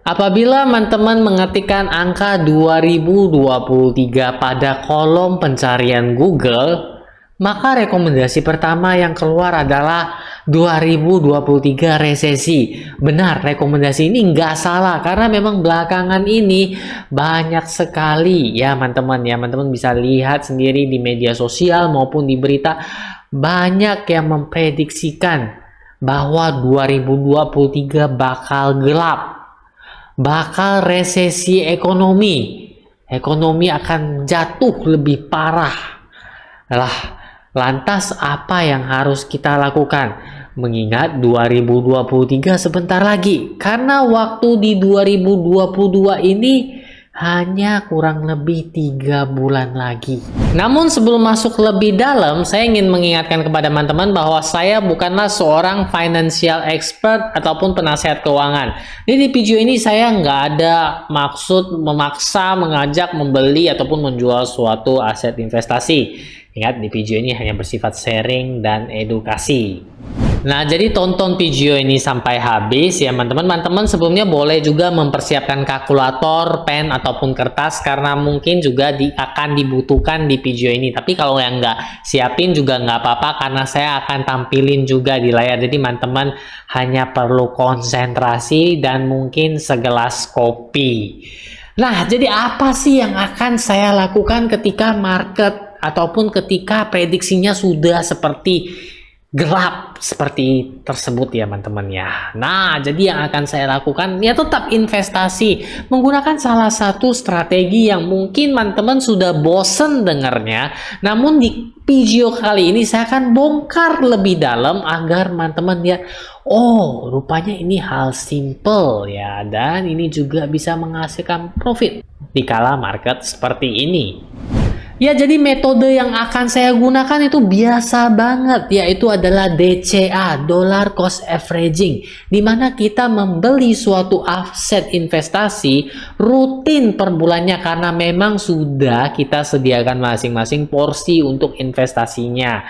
Apabila teman-teman mengetikkan angka 2023 pada kolom pencarian Google, maka rekomendasi pertama yang keluar adalah 2023 resesi. Benar, rekomendasi ini nggak salah karena memang belakangan ini banyak sekali ya teman-teman. Ya, teman-teman bisa lihat sendiri di media sosial maupun di berita, banyak yang memprediksikan bahwa 2023 bakal gelap, bakal resesi ekonomi. Ekonomi akan jatuh lebih parah. Lantas apa yang harus kita lakukan? Mengingat 2023 sebentar lagi. Karena waktu di 2022 ini hanya kurang lebih 3 bulan lagi. Namun sebelum masuk lebih dalam, saya ingin mengingatkan kepada teman-teman bahwa saya bukanlah seorang financial expert ataupun penasihat keuangan. Jadi di video ini saya nggak ada maksud memaksa, mengajak membeli ataupun menjual suatu aset investasi. Ingat, di video ini hanya bersifat sharing dan edukasi. Nah, jadi tonton video ini sampai habis ya teman-teman. Teman-teman sebelumnya boleh juga mempersiapkan kalkulator, pen ataupun kertas karena mungkin juga akan dibutuhkan di video ini. Tapi kalau yang nggak siapin juga nggak apa-apa karena saya akan tampilin juga di layar. Jadi teman-teman hanya perlu konsentrasi dan mungkin segelas kopi. Nah, jadi apa sih yang akan saya lakukan ketika market ataupun ketika prediksinya sudah seperti gelap seperti tersebut ya teman-teman ya. Nah, jadi yang akan saya lakukan ya tetap investasi menggunakan salah satu strategi yang mungkin teman-teman sudah bosen dengarnya. Namun di video kali ini saya akan bongkar lebih dalam agar teman-teman lihat, oh rupanya ini hal simple ya, dan ini juga bisa menghasilkan profit di kala market seperti ini. Ya, jadi metode yang akan saya gunakan itu biasa banget, yaitu adalah DCA, Dollar Cost Averaging, di mana kita membeli suatu aset investasi rutin per bulannya karena memang sudah kita sediakan masing-masing porsi untuk investasinya.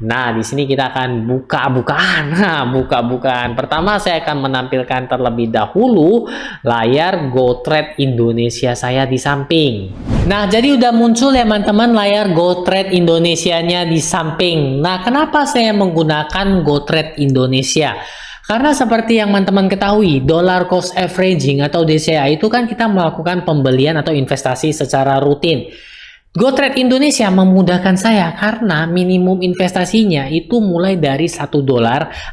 Nah, di sini kita akan buka-bukaan. Pertama, saya akan menampilkan terlebih dahulu layar GoTrade Indonesia saya di samping. Nah, jadi udah muncul ya teman-teman layar GoTrade Indonesianya di samping. Nah, kenapa saya menggunakan GoTrade Indonesia? Karena seperti yang teman-teman ketahui, Dollar Cost Averaging atau DCA itu kan kita melakukan pembelian atau investasi secara rutin. GoTrade Indonesia memudahkan saya karena minimum investasinya itu mulai dari $1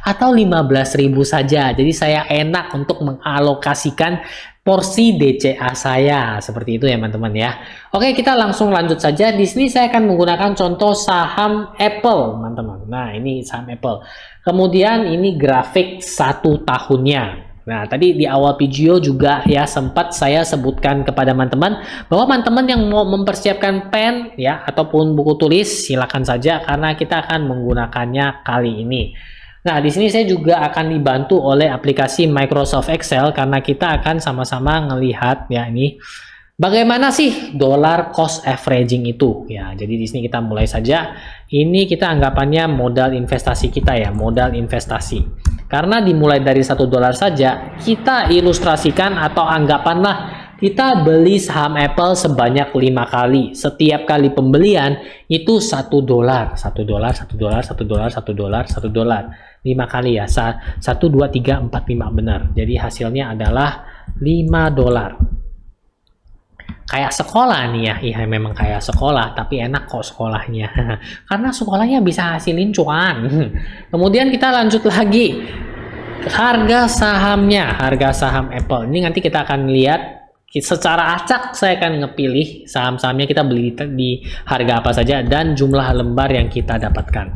atau 15.000 saja. Jadi saya enak untuk mengalokasikan porsi DCA saya seperti itu ya teman-teman ya. Oke, kita langsung lanjut saja. Di sini saya akan menggunakan contoh saham Apple teman-teman. Nah, ini saham Apple. Kemudian ini grafik 1 tahunnya. Nah, tadi di awal video juga ya sempat saya sebutkan kepada teman-teman bahwa teman-teman yang mau mempersiapkan pen ya ataupun buku tulis silakan saja karena kita akan menggunakannya kali ini. Nah, di sini saya juga akan dibantu oleh aplikasi Microsoft Excel karena kita akan sama-sama ngelihat ya ini bagaimana sih dollar cost averaging itu ya. Jadi di sini kita mulai saja. Ini kita anggapannya modal investasi kita ya, modal investasi. Karena dimulai dari $1 saja, kita ilustrasikan atau anggapanlah kita beli saham Apple sebanyak 5 kali. Setiap kali pembelian itu $1, $1, $1, $1, $1, $1, 5 kali ya. 1, 2, 3, 4, 5 benar. Jadi hasilnya adalah $5. Kayak sekolah nih ya. Iya memang kayak sekolah, tapi enak kok sekolahnya. Karena sekolahnya bisa hasilin cuan. Kemudian kita lanjut lagi. Harga sahamnya, harga saham Apple. Ini nanti kita akan lihat secara acak, saya akan ngepilih saham-sahamnya kita beli di harga apa saja dan jumlah lembar yang kita dapatkan.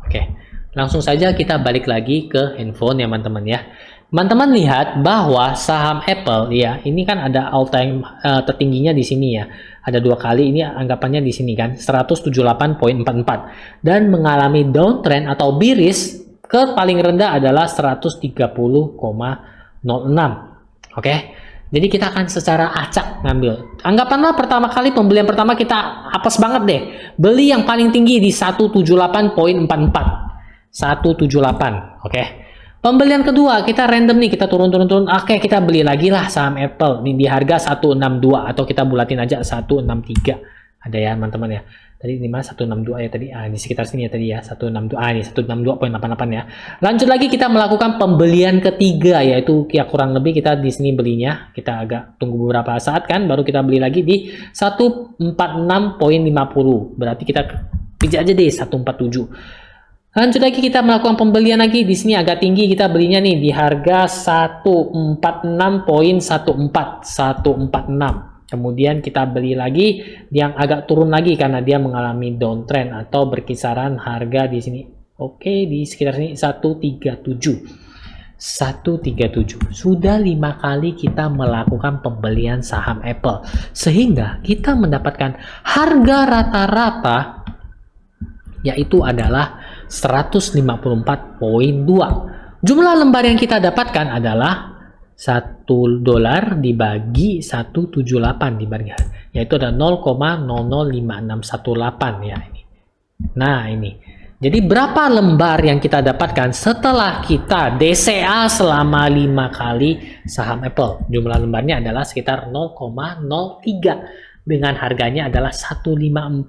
Oke, langsung saja kita balik lagi ke handphone ya teman-teman ya. Teman-teman lihat bahwa saham Apple ya, ini kan ada all time tertingginya di sini ya. Ada 2 kali, ini anggapannya di sini kan 178.44 dan mengalami downtrend atau bearish ke paling rendah adalah 130,06. Oke. Jadi kita akan secara acak ngambil. Anggapanlah pertama kali pembelian pertama kita apes banget deh. Beli yang paling tinggi di 178.44. 178, oke. Pembelian kedua, kita random nih, kita turun. Oke, kita beli lagi lah saham Apple nih di harga 162 atau kita bulatin aja 163. Ada ya, teman-teman ya. Tadi di mana 162 ya tadi? Di sekitar sini ya tadi ya, 162. Ini 162.88 ya. Lanjut lagi kita melakukan pembelian ketiga, yaitu ya kurang lebih kita di sini belinya. Kita agak tunggu beberapa saat kan, baru kita beli lagi di 146.50. Berarti kita pijak aja deh 147. Lanjut lagi kita melakukan pembelian lagi di sini agak tinggi, kita belinya nih di harga 146.14 Kemudian kita beli lagi yang agak turun lagi karena dia mengalami downtrend atau berkisaran harga di sini. Oke, di sekitar sini 137. Sudah 5 kali kita melakukan pembelian saham Apple sehingga kita mendapatkan harga rata-rata yaitu adalah 154.2. Jumlah lembar yang kita dapatkan adalah $1 dibagi 178 dibagi, yaitu ada 0,005618 ya ini. Nah, ini. Jadi berapa lembar yang kita dapatkan setelah kita DCA selama 5 kali saham Apple? Jumlah lembarnya adalah sekitar 0,03. Dengan harganya adalah 154.2.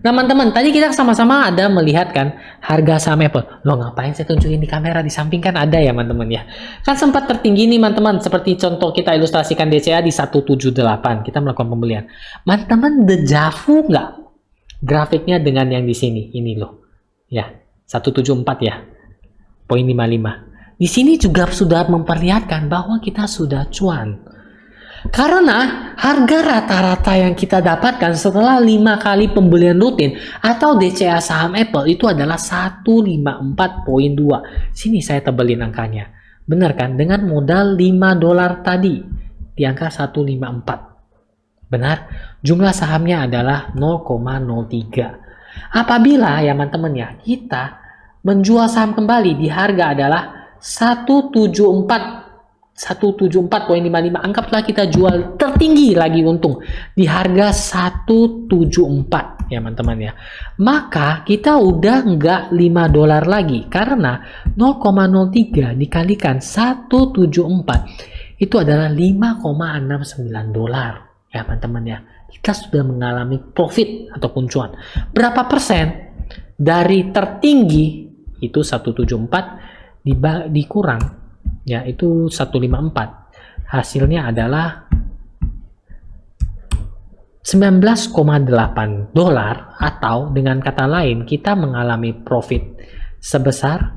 Nah, teman-teman, tadi kita sama-sama ada melihat kan harga saham Apple. Loh, ngapain saya tunjukin di kamera? Di samping kan ada ya, teman-teman ya. Kan sempat tertinggi nih, teman-teman. Seperti contoh kita ilustrasikan DCA di 178. Kita melakukan pembelian. Teman-teman, dejavu nggak? Grafiknya dengan yang di sini. Ini loh. Ya, 174 ya. 0.55. Di sini juga sudah memperlihatkan bahwa kita sudah cuan. Karena harga rata-rata yang kita dapatkan setelah 5 kali pembelian rutin atau DCA saham Apple itu adalah 154.2. Sini saya tebelin angkanya. Benar kan? Dengan modal $5 tadi di angka 154. Benar? Jumlah sahamnya adalah 0,03. Apabila ya teman-teman ya, kita menjual saham kembali di harga adalah 174.55, anggaplah kita jual tertinggi lagi untung di harga 174 ya teman-teman ya, maka kita udah nggak $5 lagi karena 0,03 dikalikan 174 itu adalah $5,69 ya teman-teman ya. Kita sudah mengalami profit ataupun cuan. Berapa persen dari tertinggi itu 174 dikurang ya itu 154, hasilnya adalah $19,8 atau dengan kata lain kita mengalami profit sebesar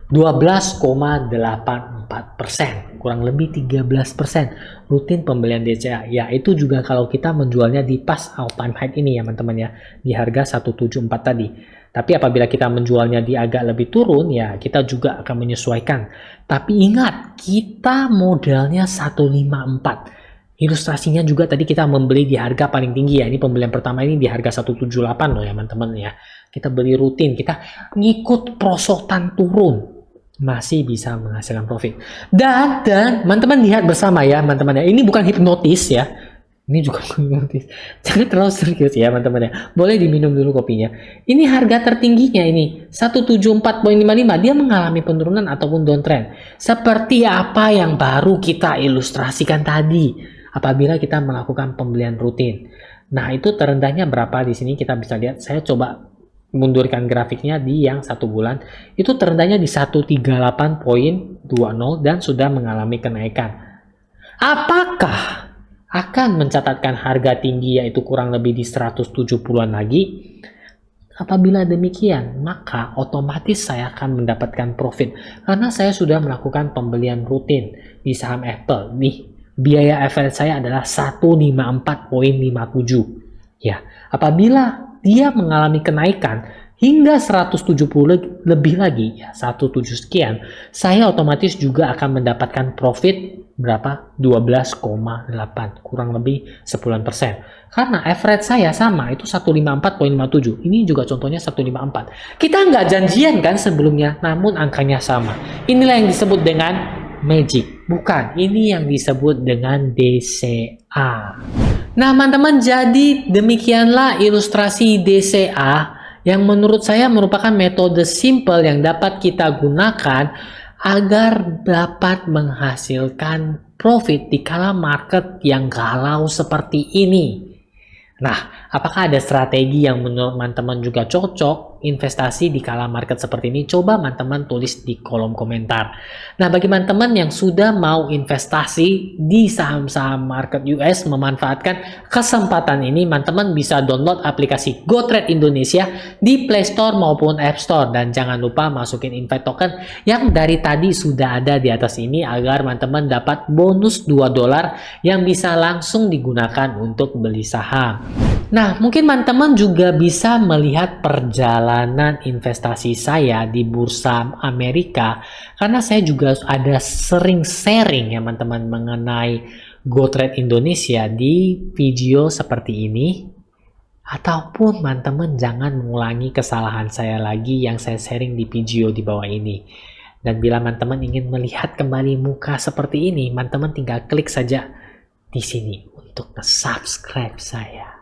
12,84%, kurang lebih 13% rutin pembelian DCA. Ya, itu juga kalau kita menjualnya di pas all time high ini ya teman-teman ya, di harga 174 tadi. Tapi apabila kita menjualnya di agak lebih turun, ya kita juga akan menyesuaikan. Tapi ingat, kita modalnya 154. Ilustrasinya juga tadi kita membeli di harga paling tinggi ya. Ini pembelian pertama ini di harga 178 loh ya teman-teman ya. Kita beli rutin, kita ngikut prosotan turun. Masih bisa menghasilkan profit. Dan teman-teman lihat bersama ya teman-teman ya. Ini bukan hipnotis ya. Ini juga hipnotis. Jangan terlalu serius ya teman-teman ya. Boleh diminum dulu kopinya. Ini harga tertingginya ini 174.55. Dia mengalami penurunan ataupun downtrend. Seperti apa yang baru kita ilustrasikan tadi. Apabila kita melakukan pembelian rutin. Nah, itu terendahnya berapa di sini kita bisa lihat. Saya coba mundurkan grafiknya di yang 1 bulan. Itu terendahnya di 138.20 dan sudah mengalami kenaikan. Apakah akan mencatatkan harga tinggi yaitu kurang lebih di 170-an lagi? Apabila demikian, maka otomatis saya akan mendapatkan profit karena saya sudah melakukan pembelian rutin di saham Apple. Nih, biaya affiliate saya adalah 154.57. Ya, apabila dia mengalami kenaikan hingga 170 lebih lagi, ya 107 sekian, saya otomatis juga akan mendapatkan profit berapa? 12,8, kurang lebih 10%. Karena average saya sama, itu 154.57. Ini juga contohnya 154. Kita nggak janjian kan sebelumnya, namun angkanya sama. Inilah yang disebut dengan magic. Bukan, ini yang disebut dengan DCA. Nah, teman-teman, jadi demikianlah ilustrasi DCA yang menurut saya merupakan metode simple yang dapat kita gunakan agar dapat menghasilkan profit di kala market yang galau seperti ini. Nah, apakah ada strategi yang menurut teman-teman juga cocok investasi di kala market seperti ini? Coba teman-teman tulis di kolom komentar. Nah, bagi teman-teman yang sudah mau investasi di saham-saham market US memanfaatkan kesempatan ini, teman-teman bisa download aplikasi GoTrade Indonesia di Play Store maupun App Store. Dan jangan lupa masukin invite token yang dari tadi sudah ada di atas ini agar teman-teman dapat bonus $2 yang bisa langsung digunakan untuk beli saham. Nah, mungkin teman-teman juga bisa melihat perjalanan investasi saya di bursa Amerika karena saya juga ada sering sharing ya teman-teman mengenai GoTrade Indonesia di video seperti ini. Ataupun teman-teman jangan mengulangi kesalahan saya lagi yang saya sharing di video di bawah ini. Dan bila teman-teman ingin melihat kembali muka seperti ini, teman-teman tinggal klik saja di sini untuk subscribe saya.